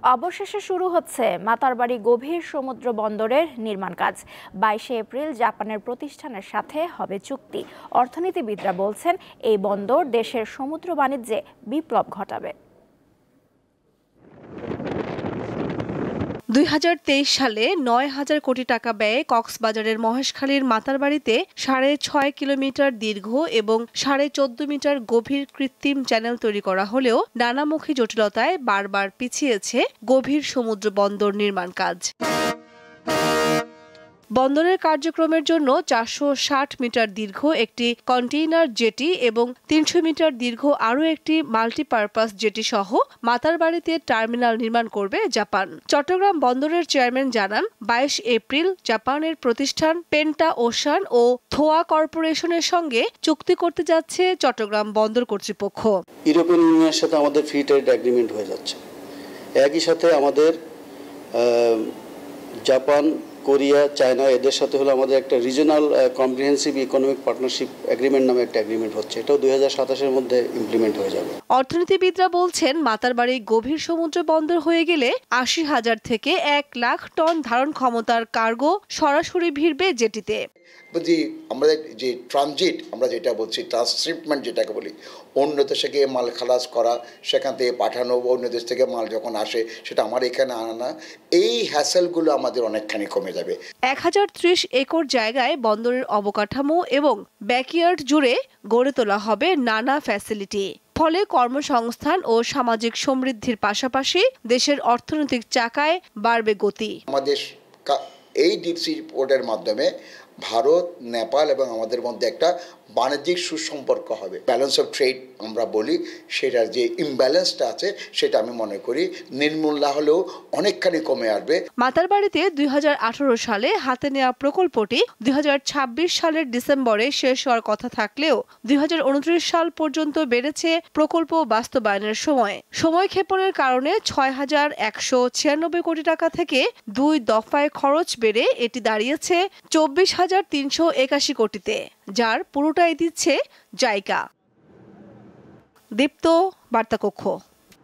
অবশেষে শুরু হচ্ছে মাতারবাড়ি গভীর সমুদ্র বন্দরের নির্মাণ কাজ। 22 এপ্রিল জাপানের প্রতিষ্ঠানের সাথে হবে চুক্তি। অর্থনীতিবিদরা বলছেন এই বন্দর দেশের সমুদ্র বাণিজ্যে বিপ্লব ঘটাবে। 2023 সালে 9,000 কোটি টাকা ব্যয়ে কক্সবাজারের মহেশখালীর মাতারবাড়িতে 6.5 কিলোমিটার দীর্ঘ এবং 14.5 মিটার গভীর কৃত্রিম চ্যানেল তৈরি করা হলেও নানামুখী জটিলতায় বারবার পিছিয়েছে গভীর সমুদ্র বন্দর নির্মাণ কাজ। বন্দরের কার্যক্রমের জন্য 460 মিটার দীর্ঘ একটি কন্টেইনার জেটি এবং 300 মিটার দীর্ঘ আরও একটি মাল্টিপারপাস জেটি সহ মাতারবাড়িতে টার্মিনাল নির্মাণ করবে জাপান। চট্টগ্রাম বন্দরের চেয়ারম্যান জানান, 22 এপ্রিল জাপানের প্রতিষ্ঠান পেন্টা ওশান ও থোয়া কর্পোরেশনের সঙ্গে চুক্তি করতে যাচ্ছে চট্টগ্রাম বন্দর কর্তৃপক্ষ। ইউরোপিয়ান ইউনিয়নের সাথে আমাদের ফ্রি ট্রেড এগ্রিমেন্ট হয়ে যাচ্ছে। একই সাথে আমাদের জাপান, কোরিয়া, চায়না এদের সাথে হলো আমাদের একটা regional comprehensive economic partnership agreement নামে একটা এগ্রিমেন্ট হচ্ছে। এটাও 2027-এর মধ্যে ইমপ্লিমেন্ট হয়ে যাবে। অর্থনীতিবিদরা বলছেন, মাতারবাড়ি গভীর সমুদ্র বন্দর হয়ে গেলে 80,000 থেকে 1 লাখ টন ধারণ ক্ষমতার কার্গো সরাসরি ভিড়বে জেটিতে। আমাদের যে ট্রানজিট আমরা যেটা বলছি, ট্রান্সশিপমেন্ট যেটাকে বলি, অন্য দেশে গিয়ে মাল খালাস করা, সেখান থেকে পাঠানো, অন্য দেশ থেকে মাল যখন আসে সেটা আমার এখানে আনা, এই হ্যাসেলগুলো আমাদের অনেকখানি কমে যাবে। 1030 একর জায়গায় বন্দরের অবকাঠামো এবং ব্যাকইয়ার্ড জুড়ে গড়ে তোলা হবে নানা ফ্যাসিলিটি। ফলে কর্মসংস্থান ও সামাজিক সমৃদ্ধির পাশাপাশি দেশের অর্থনৈতিক চাকায় বাড়বে গতি। আমাদের এই ডিপ সি পোর্টের মাধ্যমে ভারত, নেপাল এবং আমাদের মধ্যে একটা বাণিজ্যিক সুসম্পর্ক হবে। ব্যালেন্স অফ ট্রেড আমরা বলি, সেটার যে ইমব্যালেন্সটা আছে সেটা আমি মনে করি নির্মূল্য হলেও অনেকখানি কমে আসবে। মাতারবাড়িতে 2018 সালে হাতে নেওয়া প্রকল্পটি 2026 সালের ডিসেম্বরে শেষ হওয়ার কথা থাকলেও 2029 সাল পর্যন্ত বেড়েছে প্রকল্প বাস্তবায়নের সময়ক্ষেপণের কারণে 6,196 কোটি টাকা থেকে 2 দফায় খরচ বেড়ে এটি দাঁড়িয়েছে 24,381 কোটিতে, যার পুরোটাই দিচ্ছে জাইকা। দীপ্ত, বার্তা কক্ষ।